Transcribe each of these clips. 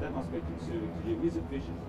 That must be concerning to you. Is it vision?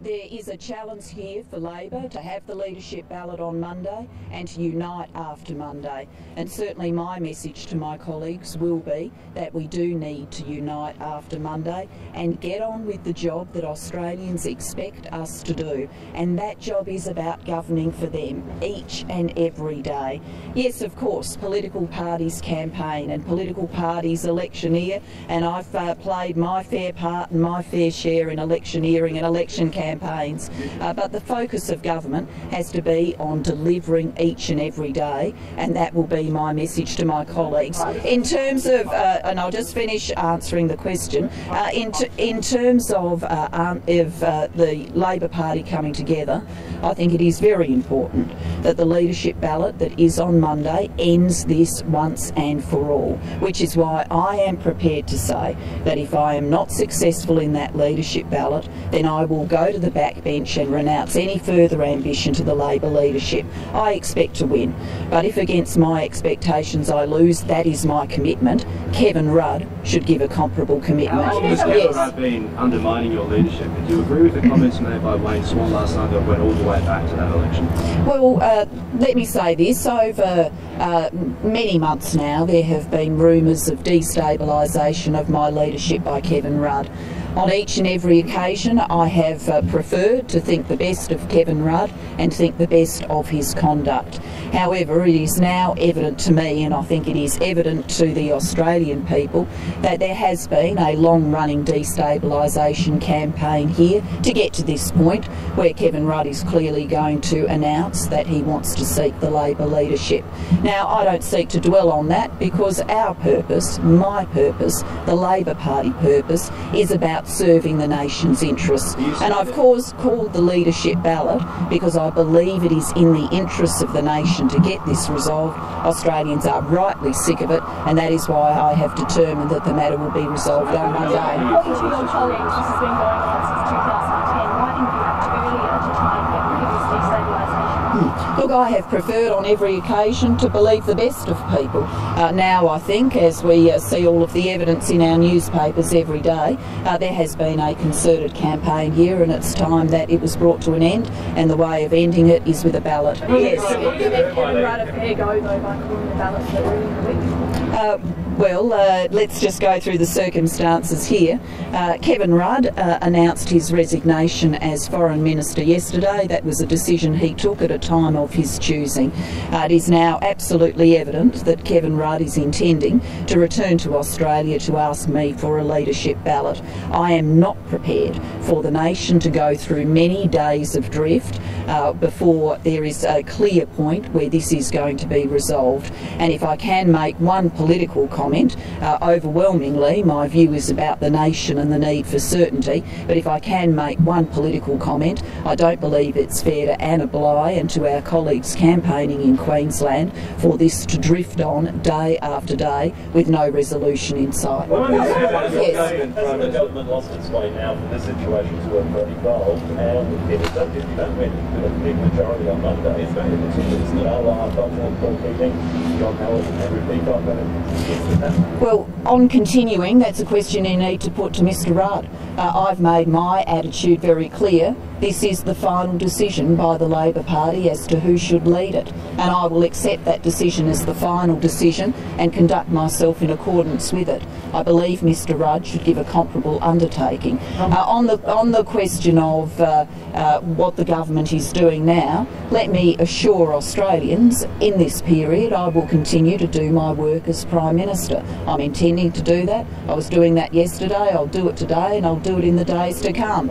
There is a challenge here for Labor to have the leadership ballot on Monday and to unite after Monday. And certainly my message to my colleagues will be that we do need to unite after Monday and get on with the job that Australians expect us to do. And that job is about governing for them each and every day. Yes, of course, political parties campaign and political parties electioneer, and I've played my fair part and my fair share in electioneering and election campaigns, but the focus of government has to be on delivering each and every day, and that will be my message to my colleagues. In terms of, and I'll just finish answering the question, in terms of the Labor Party coming together, I think it is very important that the leadership ballot that is on Monday ends this once and for all, which is why I am prepared to say that if I am not successful in that leadership ballot, then I will go to the backbench and renounce any further ambition to the Labor leadership. I expect to win, but if against my expectations I lose, that is my commitment. Kevin Rudd should give a comparable commitment. Has Kevin Rudd been undermining your leadership? Do you agree with the comments made by Wayne Swan last night that went all the way back to that election? Well, let me say this. Over many months now, there have been rumours of destabilisation of my leadership by Kevin Rudd. On each and every occasion, I have preferred to think the best of Kevin Rudd and think the best of his conduct. However, it is now evident to me, and I think it is evident to the Australian people, that there has been a long-running destabilisation campaign here to get to this point where Kevin Rudd is clearly going to announce that he wants to seek the Labor leadership. Now, I don't seek to dwell on that because our purpose, my purpose, the Labor Party purpose, is about serving the nation's interests. And I've called the leadership ballot because I believe it is in the interests of the nation to get this resolved. Australians are rightly sick of it, and that is why I have determined that the matter will be resolved on Monday. According to your colleagues, this has been going on since 2010. Why didn't you act earlier to try and get rid of this destabilisation? Look, I have preferred on every occasion to believe the best of people. Now I think, as we see all of the evidence in our newspapers every day, there has been a concerted campaign here, and it's time that it was brought to an end, and the way of ending it is with a ballot. Yes. Will you let Kevin Rudd a fair go, though, by calling the ballot so early in the week? Well, let's just go through the circumstances here. Kevin Rudd announced his resignation as Foreign Minister yesterday. That was a decision he took at a time of his choosing. It is now absolutely evident that Kevin Rudd is intending to return to Australia to ask me for a leadership ballot. I am not prepared for the nation to go through many days of drift before there is a clear point where this is going to be resolved. And if I can make one political comment, overwhelmingly my view is about the nation and the need for certainty, but if I can make one political comment, I don't believe it's fair to Anna Bligh and to our colleagues campaigning in Queensland for this to drift on day after day with no resolution in sight. Yes. The government lost its way now for this situation to have evolved, and if it don't win with a big majority on Monday, it's going to continue. I've got more Paul Keating, John Howard and repeat on that. Well, on continuing, that's a question you need to put to Mr Rudd. I've made my attitude very clear. This is the final decision by the Labor Party as to who should lead it, and I will accept that decision as the final decision and conduct myself in accordance with it. I believe Mr Rudd should give a comparable undertaking. On the question of what the government is doing now, let me assure Australians in this period I will continue to do my work as Prime Minister. I'm intending to do that. I was doing that yesterday, I'll do it today, and I'll do it in the days to come.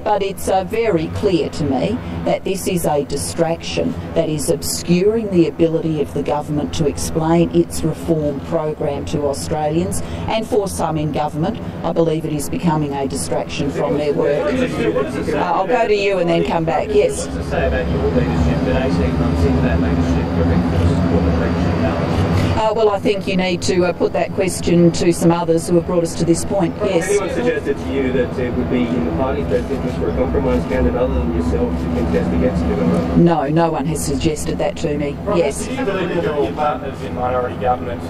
But it's very clear to me that this is a distraction that is obscuring the ability of the government to explain its reform program to Australians, and for some in government, I believe it is becoming a distraction from their work. I'll go to you and then come back. Yes. To say about your leadership, but 18 months into that leadership, you're going to support the leadership now. Well, I think you need to put that question to some others who have brought us to this point. Yes. Has anyone suggested to you that it would be in the party's best interest for a compromise candidate other than yourself to contest against Kevin Rudd? No, no one has suggested that to me. Yes. Do you believe that your partners in minority government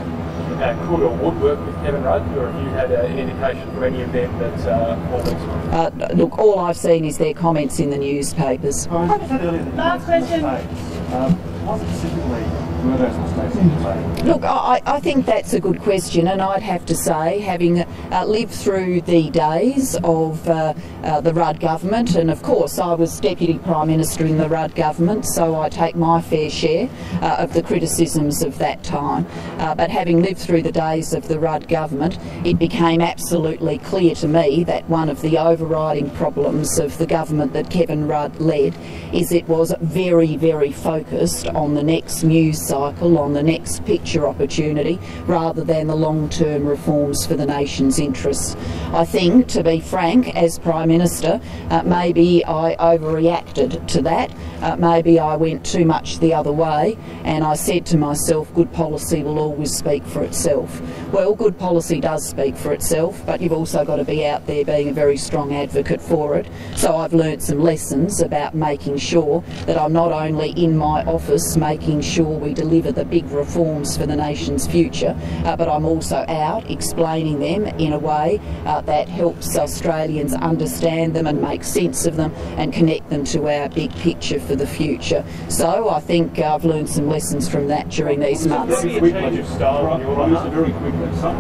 could or would work with Kevin Rudd, or have you had an indication from any of them that look, all I've seen is their comments in the newspapers. Last question. What specifically were those mistakes in Look, I think that's a good question, and I'd have to say, having lived through the days of the Rudd government, and of course I was Deputy Prime Minister in the Rudd government, so I take my fair share of the criticisms of that time. But having lived through the days of the Rudd government, it became absolutely clear to me that one of the overriding problems of the government that Kevin Rudd led is it was very, very focused on the next news cycle, on the next picture opportunity, rather than the long-term reforms for the nation's interests. I think, to be frank, as Prime Minister, maybe I overreacted to that. Maybe I went too much the other way, and I said to myself, good policy will always speak for itself. Well, good policy does speak for itself, but you've also got to be out there being a very strong advocate for it. So I've learnt some lessons about making sure that I'm not only in my office making sure we deliver the big reforms for the nation's future, but I'm also out explaining them in a way that helps Australians understand them and make sense of them and connect them to our big picture for the future. So I think I've learned some lessons from that during these months. Very quickly, some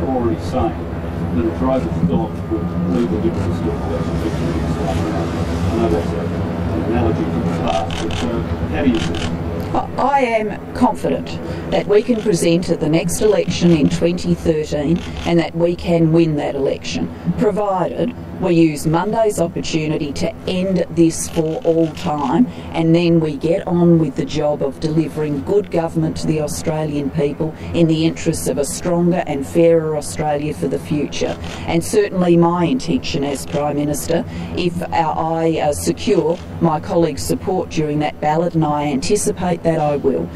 are already saying that a drover of dogs would leave the Liberals to I know that's an analogy to the past, but how do you see it? I am confident that we can present at the next election in 2013 and that we can win that election, provided we use Monday's opportunity to end this for all time, and then we get on with the job of delivering good government to the Australian people in the interests of a stronger and fairer Australia for the future. And certainly my intention as Prime Minister, if I secure my colleagues' support during that ballot, and I anticipate that I will,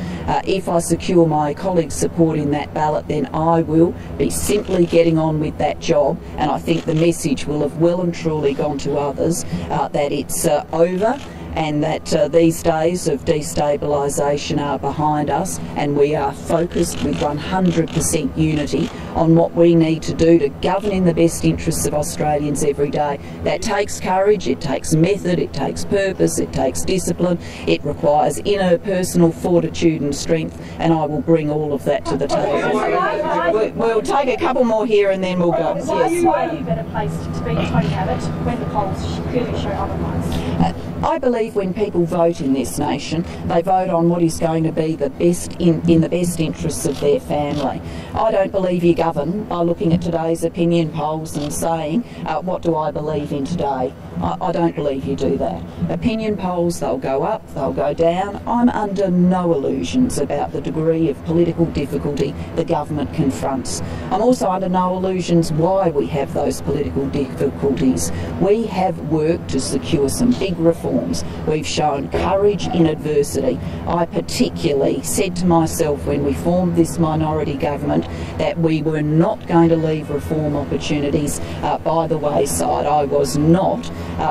if I secure my colleagues' support in that ballot, then I will be simply getting on with that job, and I think the message will have well and truly gone to others that it's over, and that these days of destabilisation are behind us, and we are focused with 100% unity on what we need to do to govern in the best interests of Australians every day. That takes courage, it takes method, it takes purpose, it takes discipline, it requires inner personal fortitude and strength, and I will bring all of that to the table. We'll take a couple more here and then we'll go. Why are you better placed to beat Tony Abbott when the polls clearly show otherwise? I believe when people vote in this nation, they vote on what is going to be the best in the best interests of their family. I don't believe you govern by looking at today's opinion polls and saying, what do I believe in today? I don't believe you do that. Opinion polls, they'll go up, they'll go down. I'm under no illusions about the degree of political difficulty the government confronts. I'm also under no illusions why we have those political difficulties. We have worked to secure some big reforms. We've shown courage in adversity. I particularly said to myself when we formed this minority government that we were not going to leave reform opportunities by the wayside. I was not,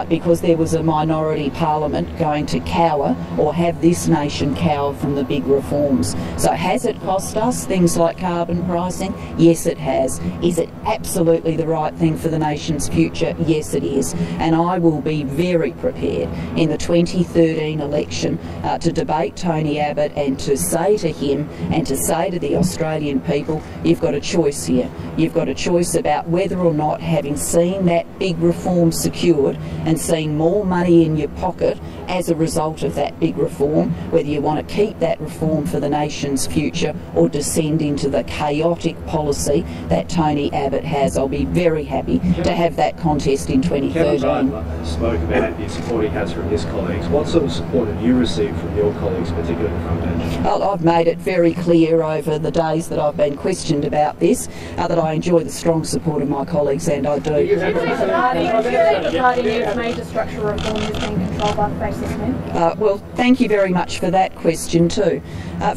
because there was a minority parliament going to cower or have this nation cower from the big reforms. So has it cost us things like carbon pricing? Yes, it has. Is it absolutely the right thing for the nation's future? Yes, it is. And I will be very prepared in the 2013 election to debate Tony Abbott and to say to him and to say to the Australian people, you've got a choice here. You've got a choice about whether or not, having seen that big reform secured and seeing more money in your pocket as a result of that big reform, whether you want to keep that reform for the nation's future or descend into the chaotic policy that Tony Abbott has. I'll be very happy to have that contest in 2013. Kevin Rudd spoke about the support he has from his colleagues. What sort of support have you received from your colleagues, particularly the front bench? Well, I've made it very clear over the days that I've been questioned about this that I enjoy the strong support of my colleagues, and I do. Do you think the party needs major structural reform is being controlled by faceless men? Well, thank you very much for that question too.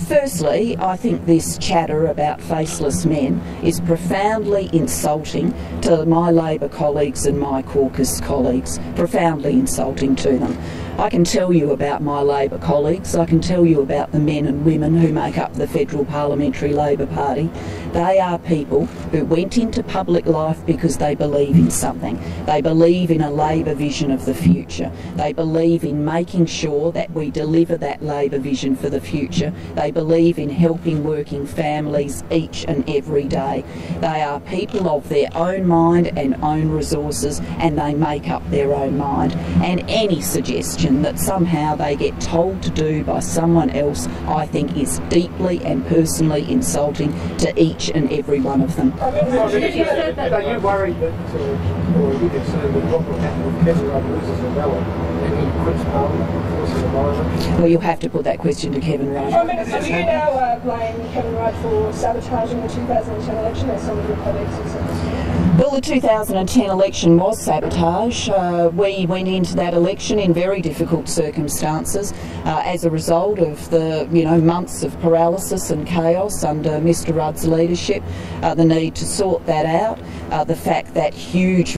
Firstly, I think this chatter about faceless men is profoundly insulting to my Labor colleagues and my caucus colleagues, profoundly insulting to them. I can tell you about my Labor colleagues. I can tell you about the men and women who make up the Federal Parliamentary Labor Party. They are people who went into public life because they believe in something. They believe in a Labor vision of the future. They believe in making sure that we deliver that Labor vision for the future. They believe in helping working families each and every day. They are people of their own mind and own resources, and they make up their own mind. And any suggestion that somehow they get told to do by someone else, I think is deeply and personally insulting to each and every one of them. Are you worried that, or are you concerned that what will happen if Kevin Rudd loses the ballot and he quits Parliament, forces a by-election? Well, you'll have to put that question to Kevin Rudd. So do you now blame Kevin Rudd for sabotaging the 2010 election, as some of your colleagues have said? Well, the 2010 election was sabotage. We went into that election in very difficult circumstances as a result of the months of paralysis and chaos under Mr Rudd's leadership, the need to sort that out, the fact that huge